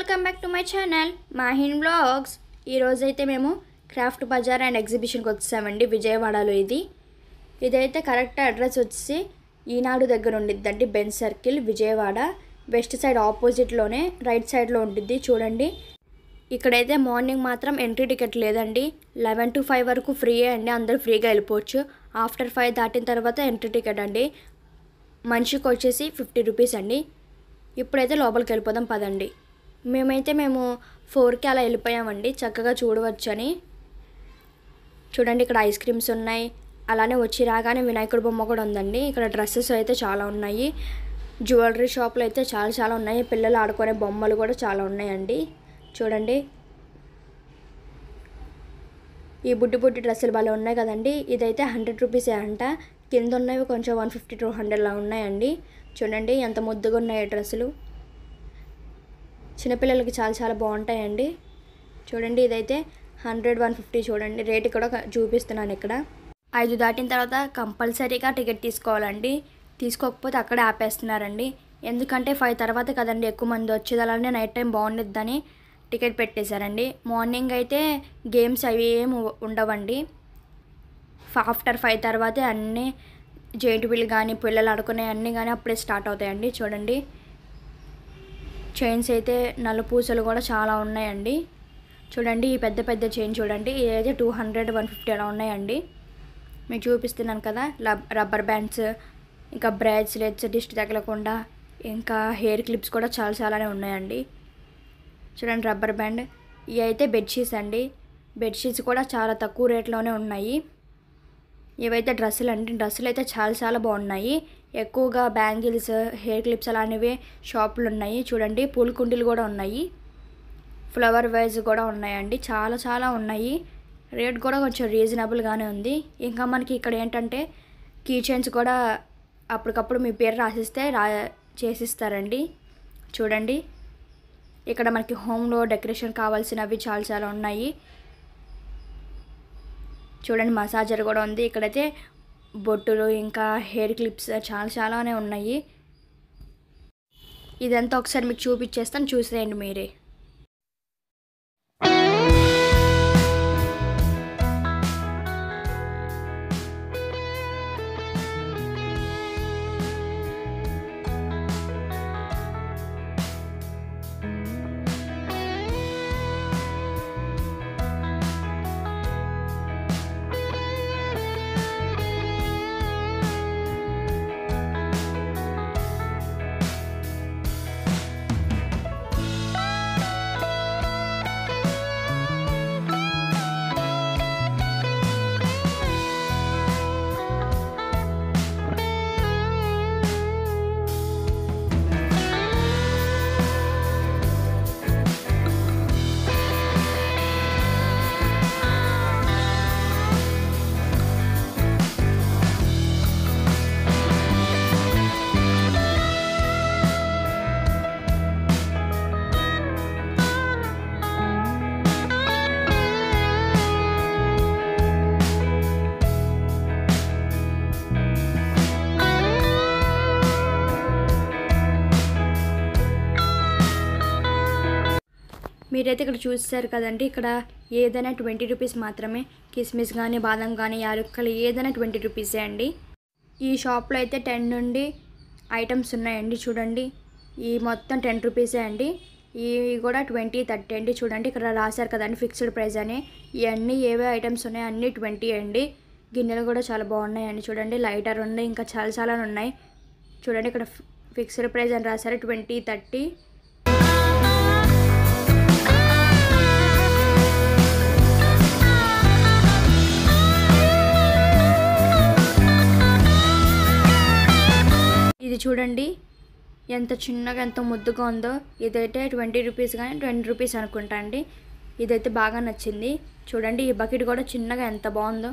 Welcome back to my channel Mahin blogs. ఈరోజైతే మేము craft Bazar and ఎగ్జిబిషన్కి వచ్చామండి విజయవాడలో. ఇదైతే కరెక్ట్ అడ్రస్ వచ్చి ఈనాడు దగ్గర ఉండిద్దండి. Benz circle Vijayawada west side ఆపోజిట్లోనే రైట్ సైడ్లో ఉంటుంది చూడండి. ఇక్కడైతే మార్నింగ్ మాత్రం ఎంట్రీ టికెట్ లేదండి. 11 to 5 వరకు ఫ్రీయే అండి, అందరూ ఫ్రీగా వెళ్ళిపోవచ్చు. ఆఫ్టర్ 5 దాటిన తర్వాత ఎంట్రీ టికెట్ అండి. మనిషికి వచ్చేసి 50 రూపీస్ అండి. ఇప్పుడైతే లోపలికి వెళ్ళిపోదాం పదండి. మేము 4కి అలా వెళ్ళిపోయామండి, చక్కగా చూడవచ్చని. చూడండి ఇక్కడ ఐస్ క్రీమ్స్ ఉన్నాయి. అలానే వచ్చి రాగానే వినాయకుడి బొమ్మ కూడా ఉందండి. ఇక్కడ డ్రెస్సెస్ అయితే చాలా ఉన్నాయి. జ్యువెలరీ షాప్లు అయితే చాలా ఉన్నాయి. పిల్లలు ఆడుకునే బొమ్మలు కూడా చాలా ఉన్నాయండి. చూడండి ఈ బుడ్డి డ్రెస్సులు భలే ఉన్నాయి కదండి. ఇదైతే 100 రూపీసే అంట. కింద ఉన్నవి కొంచెం 150 to 100 లా ఉన్నాయండి. చూడండి ఎంత ముద్దుగా ఉన్నాయి డ్రెస్సులు. చిన్నపిల్లలకి చాలా బాగుంటాయండి. చూడండి ఇదైతే 100, 150 చూడండి. రేటు కూడా చూపిస్తున్నాను ఇక్కడ. 5 దాటిన తర్వాత కంపల్సరీగా టికెట్ తీసుకోవాలండి. తీసుకోకపోతే అక్కడే ఆపేస్తున్నారండి. ఎందుకంటే 5 తర్వాత కదండి ఎక్కువ మంది వచ్చేది. అలానే నైట్ టైం బాగుండిద్దని టికెట్ పెట్టేశారండి. మార్నింగ్ అయితే గేమ్స్ అవి ఏమి ఉండవండి. ఆఫ్టర్ 5 తర్వాతే అన్నీ జెయింట్ వీల్ కానీ పిల్లలు ఆడుకునే అన్నీ కానీ అప్పుడే స్టార్ట్ అవుతాయండి. చూడండి చైన్స్ అయితే నలుపూసలు కూడా చాలా ఉన్నాయండి. చూడండి ఈ పెద్ద చైన్ చూడండి. ఇదైతే 200, 150 అలా ఉన్నాయండి. మీకు చూపిస్తున్నాను కదా. రబ్బర్ బ్యాండ్స్, ఇంకా బ్రాస్లెట్స్ దిష్టి తగలకుండా, ఇంకా హెయిర్ క్లిప్స్ కూడా చాలానే ఉన్నాయండి. చూడండి రబ్బర్ బ్యాండ్. ఇవి అయితే బెడ్షీట్స్ అండి. బెడ్షీట్స్ కూడా చాలా తక్కువ రేట్లోనే ఉన్నాయి. ఇవైతే డ్రెస్సులు అండి. డ్రెస్సులు అయితే చాలా బాగున్నాయి. ఎక్కువగా బ్యాంగిల్స్, హెయిర్ క్లిప్స్ అలాంటివి షాపులు ఉన్నాయి. చూడండి పూల కుండీలు కూడా ఉన్నాయి. ఫ్లవర్ వైజ్ కూడా ఉన్నాయండి. చాలా ఉన్నాయి. రేట్ కూడా కొంచెం రీజనబుల్గానే ఉంది. ఇంకా మనకి ఇక్కడ ఏంటంటే కీ చైన్స్ కూడా అప్పటికప్పుడు మీ పేరు రాసిస్తే చేసిస్తారండి. చూడండి ఇక్కడ మనకి హోమ్లో డెకరేషన్ కావాల్సినవి చాలా ఉన్నాయి. చూడండి మసాజర్ కూడా ఉంది. ఇక్కడైతే బొట్టులు ఇంకా హెయిర్ క్లిప్స్ చాలానే ఉన్నాయి. ఇదంతా ఒకసారి మీకు చూపించేస్తాను, చూసేయండి మీరే. మీరైతే ఇక్కడ చూస్తారు కదండి. ఇక్కడ ఏదైనా 20 రూపీస్ మాత్రమే. కిస్మిస్ కానీ బాదం కానీ యాలక్కలు ఏదైనా 20 రూపీసే అండి. ఈ షాప్లో అయితే 10 నుండి ఐటమ్స్ ఉన్నాయండి. చూడండి ఈ మొత్తం 10 రూపీసే అండి. ఇవి కూడా 20, 30 అండి. చూడండి ఇక్కడ రాశారు కదండి ఫిక్స్డ్ ప్రైస్ అని. ఇవన్నీ ఏవే ఐటమ్స్ ఉన్నాయో అన్నీ 20 అండి. గిన్నెలు కూడా చాలా బాగున్నాయండి. చూడండి లైటర్ ఉంది, ఇంకా చాలా ఉన్నాయి. చూడండి ఇక్కడ ఫిక్స్డ్ ప్రైస్ అని రాశారు 20, 30. ఇది చూడండి ఎంత చిన్నగా ఎంత ముద్దుగా ఉందో. ఇదైతే 20 రూపీస్ కానీ 20 రూపీస్ అనుకుంటా అండి. ఇదైతే బాగా నచ్చింది. చూడండి ఈ బకెట్ కూడా చిన్నగా ఎంత బాగుందో.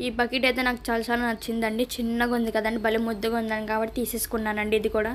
ఈ బకెట్ అయితే నాకు చాలా నచ్చిందండి. చిన్నగా ఉంది కదండి, భలే ముద్దుగా ఉందని కాబట్టి తీసేసుకున్నానండి ఇది కూడా.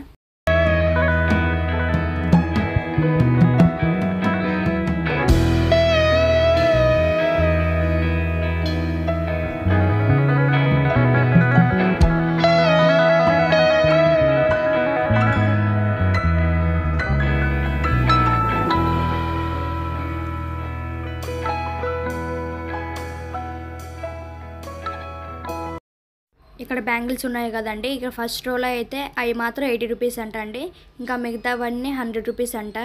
ఇక్కడ బ్యాంగిల్స్ ఉన్నాయి కదండి. ఇక్కడ ఫస్ట్ రోలో అయితే అవి మాత్రం 80 రూపీస్ అంట అండి. ఇంకా మిగతావన్నీ 100 రూపీస్ అంట.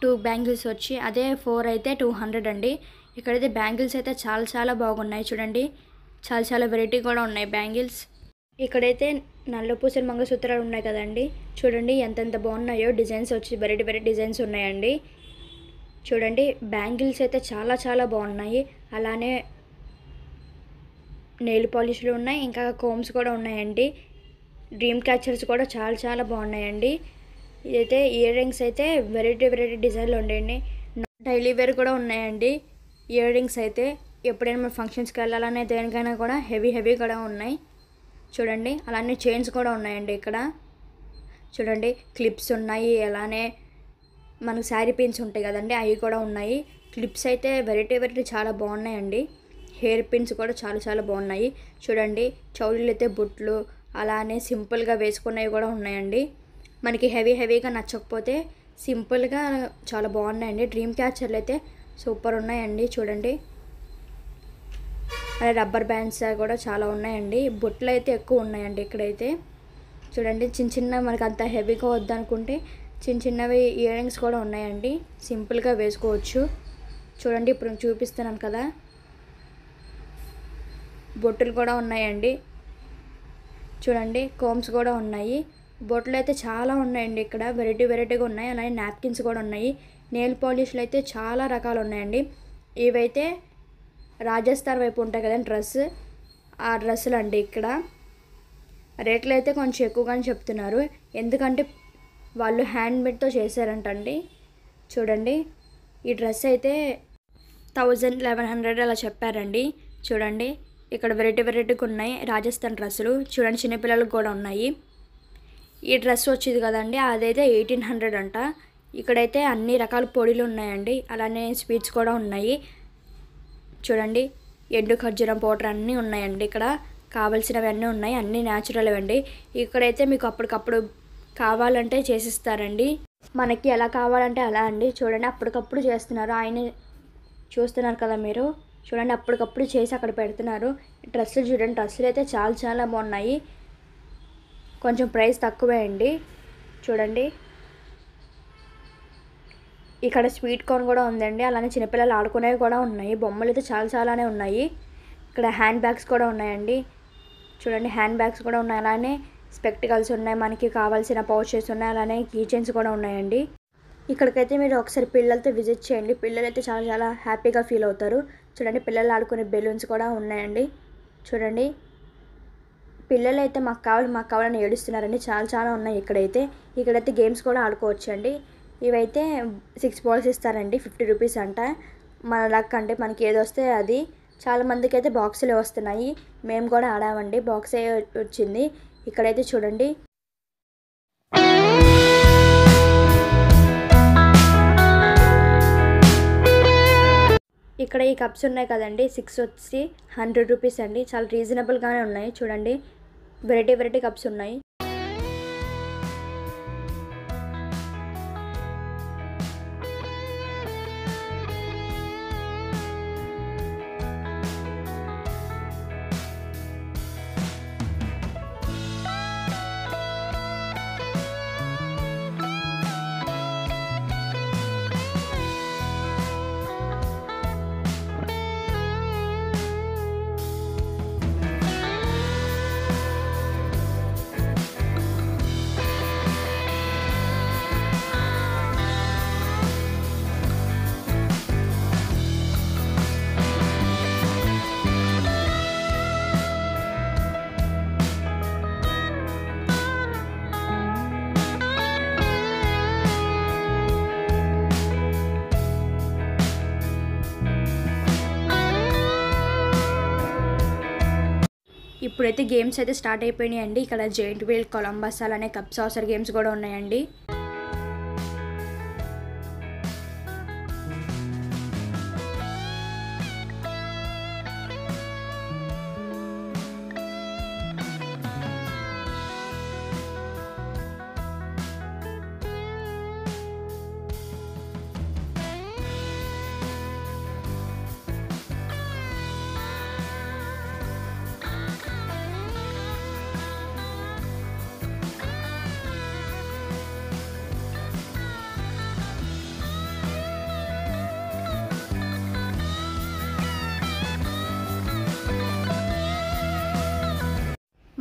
2 బ్యాంగిల్స్ వచ్చి, అదే 4 అయితే 200 అండి. ఇక్కడైతే బ్యాంగిల్స్ అయితే చాలా చాలా బాగున్నాయి చూడండి. చాలా చాలా వెరైటీ కూడా ఉన్నాయి బ్యాంగిల్స్. ఇక్కడైతే నల్ల పూసల మంగళసూత్రాలు ఉన్నాయి కదండి. చూడండి ఎంతెంత బాగున్నాయో. డిజైన్స్ వచ్చి వెరైటీ వెరైటీ డిజైన్స్ ఉన్నాయండి. చూడండి బ్యాంగిల్స్ అయితే చాలా చాలా బాగున్నాయి. అలానే నెయిల్ పాలిష్లు ఉన్నాయి, ఇంకా కోమ్స్ కూడా ఉన్నాయండి. డ్రీమ్ క్యాచర్స్ కూడా చాలా చాలా బాగున్నాయండి. ఇదైతే ఇయర్ రింగ్స్ అయితే వెరైటీ వెరైటీ డిజైన్లు ఉన్నాయండి. డైలీ వేర్ కూడా ఉన్నాయండి. ఇయర్ రింగ్స్ అయితే ఎప్పుడైనా మన ఫంక్షన్స్కి వెళ్ళాలనే దేనికైనా కూడా హెవీ కూడా ఉన్నాయి చూడండి. అలానే చైన్స్ కూడా ఉన్నాయండి. ఇక్కడ చూడండి క్లిప్స్ ఉన్నాయి. అలానే మనకు శారీ పిన్స్ ఉంటాయి కదండి, అవి కూడా ఉన్నాయి. క్లిప్స్ అయితే వెరైటీ వెరైటీ చాలా బాగున్నాయండి. హెయిర్ పిన్స్ కూడా చాలా చాలా బాగున్నాయి చూడండి. చౌలీలు అయితే బుట్లు, అలానే సింపుల్గా వేసుకున్నవి కూడా ఉన్నాయండి. మనకి హెవీగా నచ్చకపోతే సింపుల్గా చాలా బాగున్నాయండి. డ్రీమ్ క్యాచర్లు అయితే సూపర్ ఉన్నాయండి చూడండి. అలాగే రబ్బర్ బ్యాండ్స్ కూడా చాలా ఉన్నాయండి. బుట్లు అయితే ఎక్కువ ఉన్నాయండి ఇక్కడైతే చూడండి. చిన్న మనకు అంత హెవీగా వద్దనుకుంటే చిన్నవి ఇయర్ రింగ్స్ కూడా ఉన్నాయండి. సింపుల్గా వేసుకోవచ్చు చూడండి. ఇప్పుడు చూపిస్తున్నాను కదా, బొట్టులు కూడా ఉన్నాయండి చూడండి. కోమ్స్ కూడా ఉన్నాయి. బొట్లు అయితే చాలా ఉన్నాయండి. ఇక్కడ వెరైటీగా ఉన్నాయి. అలాగే నాప్కిన్స్ కూడా ఉన్నాయి. నెయిల్ పాలిష్లు అయితే చాలా రకాలు ఉన్నాయండి. ఇవైతే రాజస్థాన్ వైపు ఉంటాయి కదండి డ్రెస్, ఆ డ్రెస్సులు అండి. ఇక్కడ రేట్లు అయితే కొంచెం ఎక్కువగానే చెప్తున్నారు, ఎందుకంటే వాళ్ళు హ్యాండ్మేడ్తో చేశారంటండి. చూడండి ఈ డ్రెస్ అయితే 1100 అలా చెప్పారండి. చూడండి ఇక్కడ వెరైటీగా ఉన్నాయి రాజస్థాన్ డ్రెస్సులు. చూడండి చిన్నపిల్లలకు కూడా ఉన్నాయి. ఈ డ్రెస్ వచ్చేది కదండి, అదైతే 1800 అంట. ఇక్కడైతే అన్ని రకాల పొడిలు ఉన్నాయండి. అలానే స్వీట్స్ కూడా ఉన్నాయి చూడండి. ఎండు ఖర్జూరం పౌడర్ అన్నీ ఉన్నాయండి. ఇక్కడ కావాల్సినవి అన్నీ ఉన్నాయి, అన్నీ న్యాచురల్ అండి. ఇక్కడైతే మీకు అప్పటికప్పుడు కావాలంటే చేసిస్తారండి. మనకి ఎలా కావాలంటే అలా అండి. చూడండి అప్పటికప్పుడు చేస్తున్నారు. ఆయన చూస్తున్నారు కదా మీరు, చూడండి అప్పటికప్పుడు చేసి అక్కడ పెడుతున్నారు. డ్రెస్సులు చూడండి, డ్రెస్సులు అయితే చాలా చాలా బాగున్నాయి. కొంచెం ప్రైస్ తక్కువే అండి. చూడండి ఇక్కడ స్వీట్ కార్న్ కూడా ఉందండి. అలానే చిన్నపిల్లలు ఆడుకునేవి కూడా ఉన్నాయి. బొమ్మలు అయితే చాలా చాలానే ఉన్నాయి. ఇక్కడ హ్యాండ్ బ్యాగ్స్ కూడా ఉన్నాయండి. చూడండి హ్యాండ్ బ్యాగ్స్ కూడా ఉన్నాయి. అలానే స్పెక్టికల్స్ ఉన్నాయి, మనకి కావాల్సిన పౌచెస్ ఉన్నాయి, అలానే కీ చైన్స్ కూడా ఉన్నాయండి. ఇక్కడికైతే మీరు ఒకసారి పిల్లలతో విజిట్ చేయండి. పిల్లలు అయితే చాలా చాలా హ్యాపీగా ఫీల్ అవుతారు. చూడండి పిల్లలు ఆడుకునే బెలూన్స్ కూడా ఉన్నాయండి. చూడండి పిల్లలు అయితే మాకు కావాలని ఏడుస్తున్నారండి. చాలా చాలా ఉన్నాయి ఇక్కడైతే గేమ్స్ కూడా ఆడుకోవచ్చండి. ఇవైతే 6 బాల్స్ ఇస్తారండి, 50 రూపీస్ అంట. మన లక్ అంటే మనకి ఏది వస్తే అది. చాలామందికి అయితే బాక్సులే వస్తున్నాయి. మేము కూడా ఆడామండి, బాక్సే వచ్చింది. ఇక్కడైతే చూడండి ఇక్కడ ఈ కప్స్ ఉన్నాయి కదండి, 6 వచ్చి 100 రూపీస్ అండి. చాలా రీజనబుల్గానే ఉన్నాయి. చూడండి వెరైటీ కప్స్ ఉన్నాయి. ఇప్పుడైతే గేమ్స్ అయితే స్టార్ట్ అయిపోయినాయండి. ఇక్కడ జైంట్ వీల్, కొలంబస్ అలానే కప్ సాసర్ గేమ్స్ కూడా ఉన్నాయండి.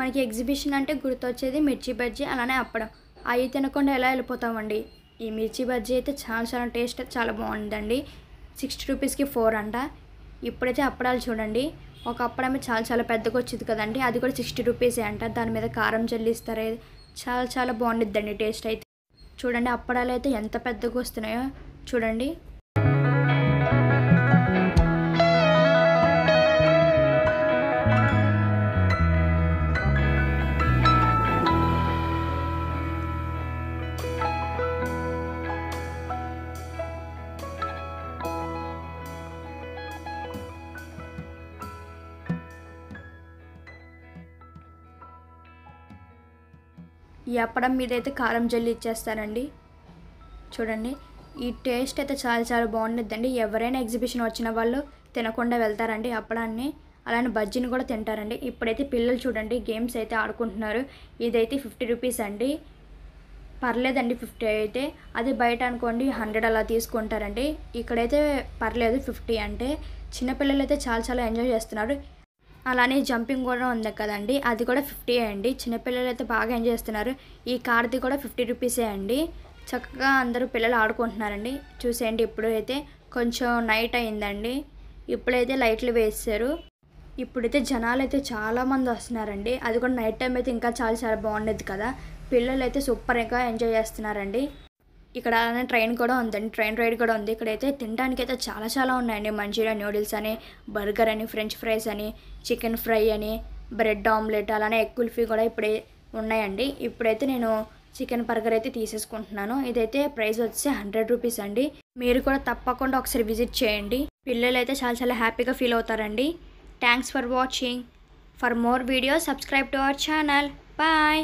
మనకి ఎగ్జిబిషన్ అంటే గుర్తొచ్చేది మిర్చి బజ్జీ అలానే అప్పడం. అవి తినకుండా ఎలా వెళ్ళిపోతామండి. ఈ మిర్చి బజ్జీ అయితే చాలా టేస్ట్ చాలా బాగుందండి. 60 రూపీస్కి 4 అంట. ఇప్పుడైతే అప్పడాలు చూడండి. ఒక అప్పడమే చాలా పెద్దగా వచ్చేది కదండి, అది కూడా 60 రూపీసే అంట. దాని మీద కారం జల్లిస్తారు. చాలా బాగుండిద్దండి టేస్ట్ అయితే. చూడండి అప్పడాలు అయితే ఎంత పెద్దగా వస్తున్నాయో చూడండి. ఈ అప్పడం మీద అయితే కారం జల్లి ఇచ్చేస్తారండి. చూడండి ఈ టేస్ట్ అయితే చాలా బాగుండిద్దండి. ఎవరైనా ఎగ్జిబిషన్ వచ్చిన వాళ్ళు తినకుండా వెళ్తారండి అప్పడాన్ని. అలానే బజ్జీని కూడా తింటారండి. ఇప్పుడైతే పిల్లలు చూడండి గేమ్స్ అయితే ఆడుకుంటున్నారు. ఇదైతే 50 రూపీస్ అండి. పర్లేదండి 50 అయితే. అది బయట అనుకోండి 100 అలా తీసుకుంటారండి. ఇక్కడైతే పర్లేదు 50 అంటే. చిన్నపిల్లలు అయితే చాలా ఎంజాయ్ చేస్తున్నారు. అలానే జంపింగ్ కూడా ఉంది కదండి, అది కూడా 50 అండి. చిన్నపిల్లలు అయితే బాగా ఎంజాయ్ చేస్తున్నారు. ఈ కార్ది కూడా 50 రూపీసే అండి. చక్కగా అందరూ పిల్లలు ఆడుకుంటున్నారండి. చూసేయండి ఇప్పుడు అయితే కొంచెం నైట్ అయిందండి. ఇప్పుడైతే లైట్లు వేసారు. ఇప్పుడైతే జనాలు అయితే చాలామంది వస్తున్నారండి. అది కూడా నైట్ టైం అయితే ఇంకా చాలా బాగుండేది కదా. పిల్లలు అయితే సూపర్గా ఎంజాయ్ చేస్తున్నారండి. ఇక్కడ అలానే ట్రైన్ కూడా ఉందండి, ట్రైన్ రైడ్ కూడా ఉంది. ఇక్కడైతే తినడానికి అయితే చాలా ఉన్నాయండి. మంచూరియా నూడిల్స్ అని, బర్గర్ అని, ఫ్రెంచ్ ఫ్రైస్ అని, చికెన్ ఫ్రై అని, బ్రెడ్ ఆమ్లెట్ అలానే ఎగ్ కుల్ఫీ కూడా ఇప్పుడే ఉన్నాయండి. ఇప్పుడైతే నేను చికెన్ బర్గర్ అయితే తీసేసుకుంటున్నాను. ఇదైతే ప్రైస్ వచ్చి 100 రూపీస్ అండి. మీరు కూడా తప్పకుండా ఒకసారి విజిట్ చేయండి. పిల్లలు అయితే చాలా హ్యాపీగా ఫీల్ అవుతారండి. Thanks for watching. For more videos subscribe to our channel. Bye.